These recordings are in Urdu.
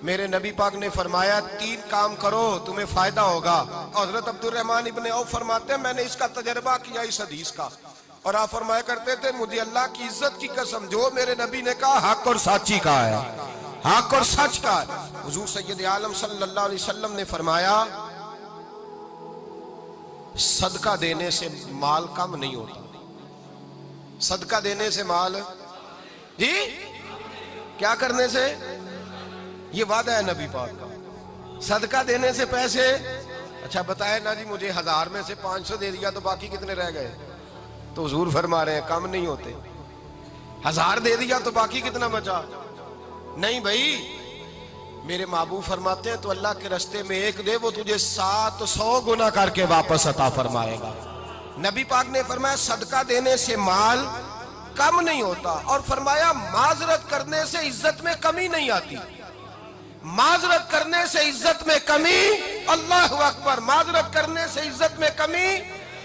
میرے نبی پاک نے فرمایا 3 کام کرو تمہیں فائدہ ہوگا. حضرت عبد الرحمن ابن عوف فرماتے ہیں میں نے اس کا تجربہ کیا اس حدیث کا, اور آپ فرمایا کرتے تھے مجھے اللہ کی عزت کی قسم جو میرے نبی نے کہا حق اور سچی کہا ہے, حق اور سچ کا. حضور سید عالم صلی اللہ علیہ وسلم نے فرمایا صدقہ دینے سے مال کم نہیں ہوتا. صدقہ دینے سے مال جی کیا کرنے سے, یہ وعدہ ہے نبی پاک کا. صدقہ دینے سے پیسے, اچھا بتائے نا جی مجھے 1000 میں سے 500 دے دیا تو باقی کتنے رہ گئے, تو حضور فرما رہے ہیں کم نہیں ہوتے. 1000 دے دیا تو باقی کتنا بچا, نہیں بھائی. میرے محبوب فرماتے ہیں تو اللہ کے رستے میں 1 دے وہ تجھے 700 گنا کر کے واپس عطا فرمائے گا. نبی پاک نے فرمایا صدقہ دینے سے مال کم نہیں ہوتا, اور فرمایا معذرت کرنے سے عزت میں کمی نہیں آتی. معذرت کرنے سے عزت میں کمی, اللہ اکبر, معذرت کرنے سے عزت میں کمی.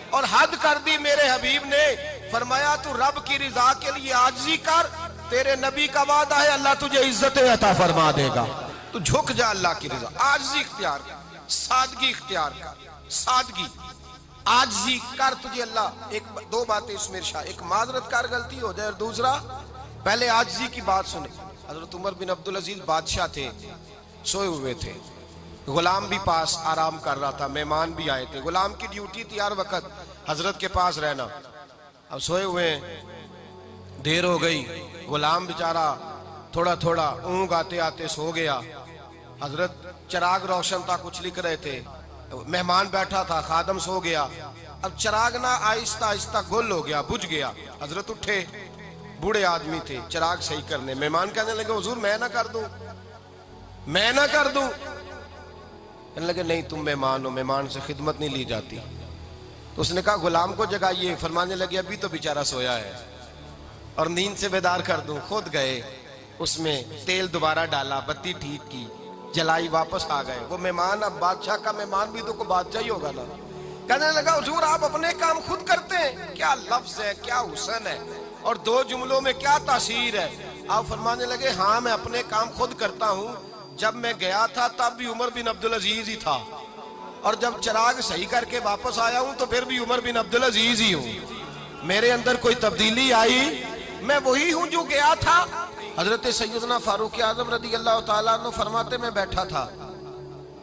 اور حد کر دی میرے حبیب نے, فرمایا تو رب کی رضا کے لیے عاجزی کر, تیرے نبی کا وعدہ ہے اللہ تجھے عزت عطا فرما دے گا. تو جھک جا اللہ کی رضا, عاجزی اختیار کر, سادگی اختیار کر, سادگی عاجزی کر, تجھے اللہ. 2 باتیں اس میں ارشاد, ایک معذرت کر غلطی ہو جائے, اور دوسرا پہلے عاجزی کی بات سنے. حضرت عمر بن عبدالعزیز بادشاہ تھے, سوئے ہوئے تھے, غلام بھی پاس آرام کر رہا تھا, مہمان بھی آئے تھے. غلام کی ڈیوٹی تھی ہر وقت حضرت کے پاس رہنا. اب سوئے ہوئے ہیں, دیر ہو گئی, غلام بیچارہ تھوڑا تھوڑا اونگ آتے آتے سو گیا. حضرت چراغ روشن تھا, کچھ لکھ رہے تھے, مہمان بیٹھا تھا, خادم سو گیا. اب چراغ نہ آہستہ آہستہ گل ہو گیا, بجھ گیا. حضرت اٹھے, بوڑھے آدمی تھے, چراغ صحیح کرنے. مہمان کہنے لگے حضور میں نہ کر دوں, میں نہ کر دوں. کہنے لگے نہیں تم مہمان ہو, مہمان سے خدمت نہیں لی جاتی. تو اس نے کہا غلام کو جگائیے. فرمانے لگے ابھی تو بیچارہ سویا ہے اور نیند سے بیدار کر دوں. خود گئے, اس میں تیل دوبارہ ڈالا, بتی ٹھیک کی, جلائی, واپس آ گئے. وہ مہمان, اب بادشاہ کا مہمان بھی تو کوئی بادشاہ ہی ہوگا نا. کہنے لگا حضور آپ اپنے کام خود کرتے ہیں, کیا لفظ ہے, کیا حسن ہے, اور 2 جملوں میں کیا تاثیر ہے. آپ فرمانے لگے ہاں میں اپنے کام خود کرتا ہوں. جب میں گیا تھا تب بھی عمر بن عبدالعزیز ہی تھا, اور جب چراغ صحیح کر کے واپس آیا ہوں تو پھر بھی عمر بن عبدالعزیز ہی ہوں. میرے اندر کوئی تبدیلی آئی, میں وہی ہوں جو گیا تھا. حضرت سیدنا فاروق اعظم رضی اللہ تعالیٰ عنہ فرماتے میں بیٹھا تھا,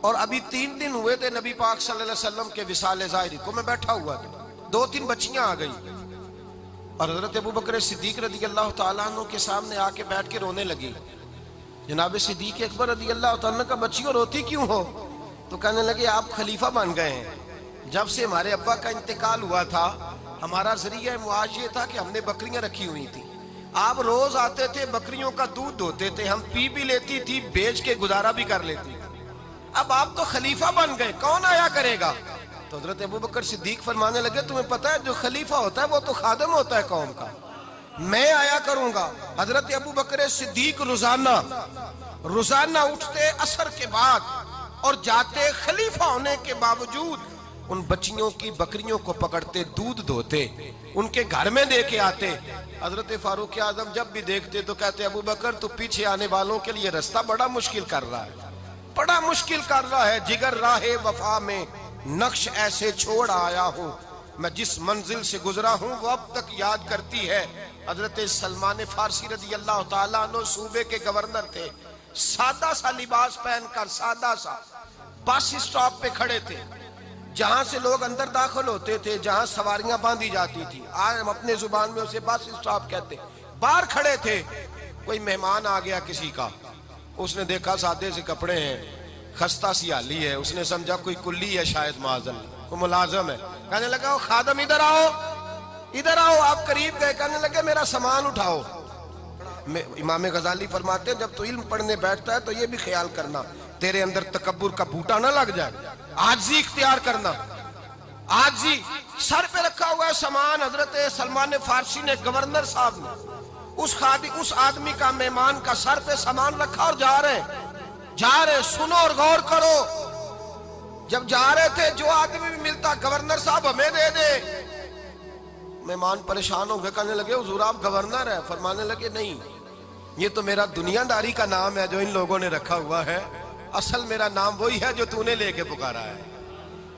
اور ابھی 3 دن ہوئے تھے نبی پاک صلی اللہ علیہ وسلم کے وصال ظاہری کو. میں بیٹھا ہوا تھا, 2-3 بچیاں آ گئی, اور حضرت ابو بکر صدیق رضی اللہ تعالیٰ عنہ کے سامنے آ کے بیٹھ کے رونے لگی. جناب صدیق اکبر رضی اللہ تعالیٰ عنہ کا بچیوں روتی کیوں ہو؟ تو کہنے لگے آپ خلیفہ بن گئے ہیں. جب سے ہمارے ابا کا انتقال ہوا تھا ہمارا ذریعہ معاش یہ تھا کہ ہم نے بکریاں رکھی ہوئی تھی. آپ روز آتے تھے, بکریوں کا دودھ دھوتے تھے, ہم پی بھی لیتی تھی, بیچ کے گزارا بھی کر لیتی. اب آپ تو خلیفہ بن گئے, کون آیا کرے گا؟ تو حضرت ابو بکر صدیق فرمانے لگے تمہیں پتہ ہے جو خلیفہ ہوتا ہے وہ تو خادم ہوتا ہے قوم کا, میں آیا کروں گا. حضرت ابو بکر صدیق روزانہ اٹھتے عصر کے بعد اور جاتے, خلیفہ ہونے کے باوجود ان بچیوں کی بکریوں کو پکڑتے, دودھ دھوتے, ان کے گھر میں دے کے آتے. حضرت فاروق اعظم جب بھی دیکھتے تو کہتے ابو بکر تو پیچھے آنے والوں کے لیے رستہ بڑا مشکل کر رہا ہے, بڑا مشکل کر رہا ہے. جگر راہ وفا میں نقش ایسے چھوڑ آیا ہوں, میں جس منزل سے گزرا ہوں وہ اب تک یاد کرتی ہے. حضرت سلمان فارسی رضی اللہ تعالیٰ عنہ صوبے کے گورنر تھے, سادہ سا لباس پہن کر, سادہ سا, بس اسٹاپ پہ کھڑے تھے, جہاں سے لوگ اندر داخل ہوتے تھے, جہاں سواریاں باندھی جاتی تھی, آج ہم اپنے زبان میں اسے بس اسٹاپ کہتے. باہر کھڑے تھے, کوئی مہمان آ گیا کسی کا, اس نے دیکھا سادے سے کپڑے ہیں, خستہ سی حالی ہے, اس نے سمجھا کوئی کلی ہے شاید, معاذ اللہ کوئی ملازم ہے. کہنے لگا خادم ادھر آؤ, ادھر آؤ. آپ قریب گئے, کہنے لگے میرا سامان اٹھاؤ. امام غزالی فرماتے ہیں جب تو علم پڑھنے بیٹھتا ہے تو یہ بھی خیال کرنا تیرے اندر تکبر کا بوٹا نہ لگ جائے, عاجزی اختیار کرنا. عاجزی, سر پہ رکھا ہوا ہے سامان. حضرت سلمان فارسی نے, گورنر صاحب نے, اس آدمی کا, مہمان کا سر پہ سامان رکھا اور جا رہے. سنو اور غور کرو. جب جا رہے تھے جو آدمی بھی ملتا گورنر صاحب ہمیں دے دے. مہمان پریشان ہو گئے, کہنے لگے حضور آپ گورنر ہیں؟ فرمانے لگے نہیں, یہ تو میرا دنیا داری کا نام ہے جو ان لوگوں نے رکھا ہوا ہے، اصل میرا نام وہی ہے جو تو نے لے کے پکارا ہے،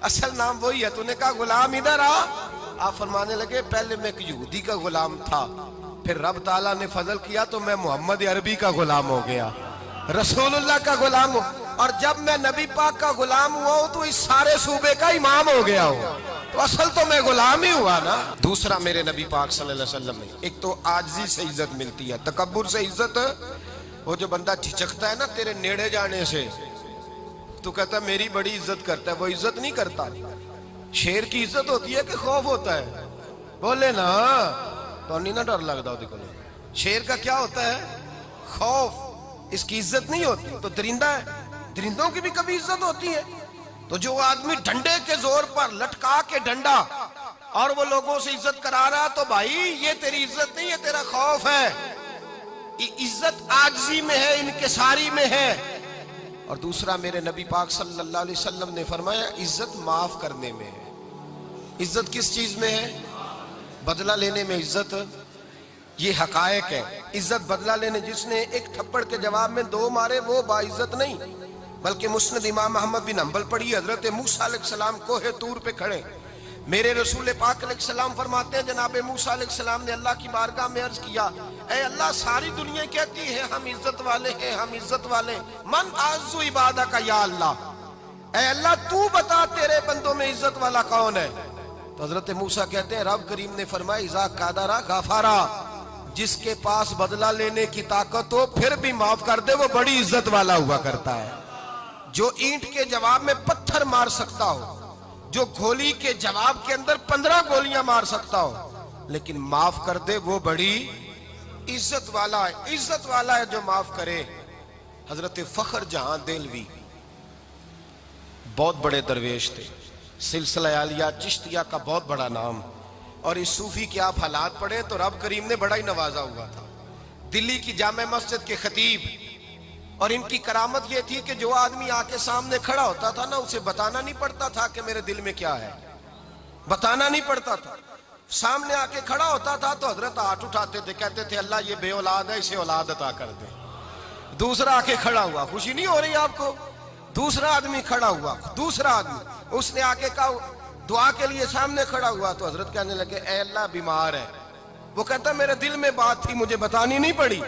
اصل نام وہی ہے۔ تو نے کہا غلام ادھر آ، آپ فرمانے لگے پہلے میں ایک یہودی کا غلام تھا، پھر رب تعالیٰ نے فضل کیا تو میں محمد عربی کا غلام ہو گیا، رسول اللہ کا غلام ہوں، اور جب میں نبی پاک کا غلام ہوا ہوں تو اس سارے صوبے کا امام ہو گیا ہوں، تو اصل تو میں غلام ہی ہوا نا۔ دوسرا میرے نبی پاک صلی اللہ علیہ وسلم نے، ایک تو عاجزی سے عزت ملتی ہے، تکبر سے عزت، وہ جو بندہ جھجکتا ہے نا تیرے نیڑے جانے سے، تو کہتا ہے میری بڑی عزت کرتا ہے، وہ عزت نہیں کرتا۔ شیر کی عزت ہوتی ہے کہ خوف ہوتا ہے؟ بولے نا، تو نہیں نہ ڈر لگتا ہوتی کو۔ شیر کا کیا ہوتا ہے؟ خوف، اس کی عزت نہیں ہوتی۔ تو درندہ ہے، درندوں کی بھی کبھی عزت ہوتی ہے؟ تو جو آدمی ڈنڈے کے زور پر لٹکا کے ڈنڈا اور وہ لوگوں سے عزت کرا رہا، تو بھائی یہ تیری عزت نہیں، یہ تیرا خوف ہے۔ عزت عاجزی میں ہے، انکساری میں ہے۔ اور دوسرا میرے نبی پاک صلی اللہ علیہ وسلم نے فرمایا عزت معاف کرنے میں ہے۔ عزت کس چیز میں ہے؟ بدلہ لینے میں عزت، یہ حقائق ہے۔ عزت بدلہ لینے، جس نے ایک تھپڑ کے جواب میں 2 مارے وہ باعزت نہیں، بلکہ مسند امام احمد بن حنبل پڑھی، حضرت موسیٰ علیہ السلام کوہ طور پہ کھڑے، میرے رسول پاک علیہ السلام فرماتے ہیں جناب موسیٰ علیہ السلام نے اللہ کی بارگاہ میں عرض کیا، اے اللہ ساری دنیا کہتی ہے ہم عزت والے ہیں، ہم عزت والے، من اعز عبادک یا اللہ، اے اللہ تو بتا تیرے بندوں میں عزت والا کون ہے؟ تو حضرت موسیٰ کہتے ہیں رب کریم نے فرمایا اذا قادر غفارا، جس کے پاس بدلہ لینے کی طاقت ہو پھر بھی معاف کر دے وہ بڑی عزت والا ہوا کرتا ہے۔ جو اینٹ کے جواب میں پتھر مار سکتا ہو، جو گولی کے جواب کے اندر 15 گولیاں مار سکتا ہو، لیکن معاف کر دے وہ بڑی عزت والا ہے۔ عزت والا ہے جو معاف کرے۔ حضرت فخر جہاں دہلوی بہت بڑے درویش تھے، سلسلہ عالیہ چشتیہ کا بہت بڑا نام، اور اس صوفی کے آپ حالات پڑھیں تو رب کریم نے بڑا ہی نوازا ہوا تھا۔ دلی کی جامع مسجد کے خطیب، اور ان کی کرامت یہ تھی کہ جو آدمی آ کے سامنے کھڑا ہوتا تھا نا اسے بتانا نہیں پڑتا تھا کہ میرے دل میں کیا ہے، بتانا نہیں پڑتا تھا۔ سامنے آ کے کھڑا ہوتا تھا تو حضرت ہاتھ اٹھاتے تھے، کہتے تھے اللہ یہ بے اولاد ہے اسے اولاد عطا کر دے۔ دوسرا آ کے کھڑا ہوا، خوشی نہیں ہو رہی آپ کو؟ دوسرا آدمی کھڑا ہوا، دوسرا آدمی، اس نے آ کے کہا دعا کے لیے سامنے کھڑا ہوا تو حضرت کہنے لگے اے اللہ بیمار ہے، وہ کہتا میرے دل میں بات تھی مجھے بتانی نہیں پڑی،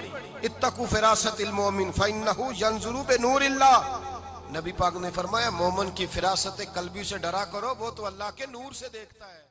اتقوا فراست المومن فإنہ ینظر بنور اللہ، نبی پاک نے فرمایا مومن کی فراست قلبی سے ڈرا کرو، وہ تو اللہ کے نور سے دیکھتا ہے۔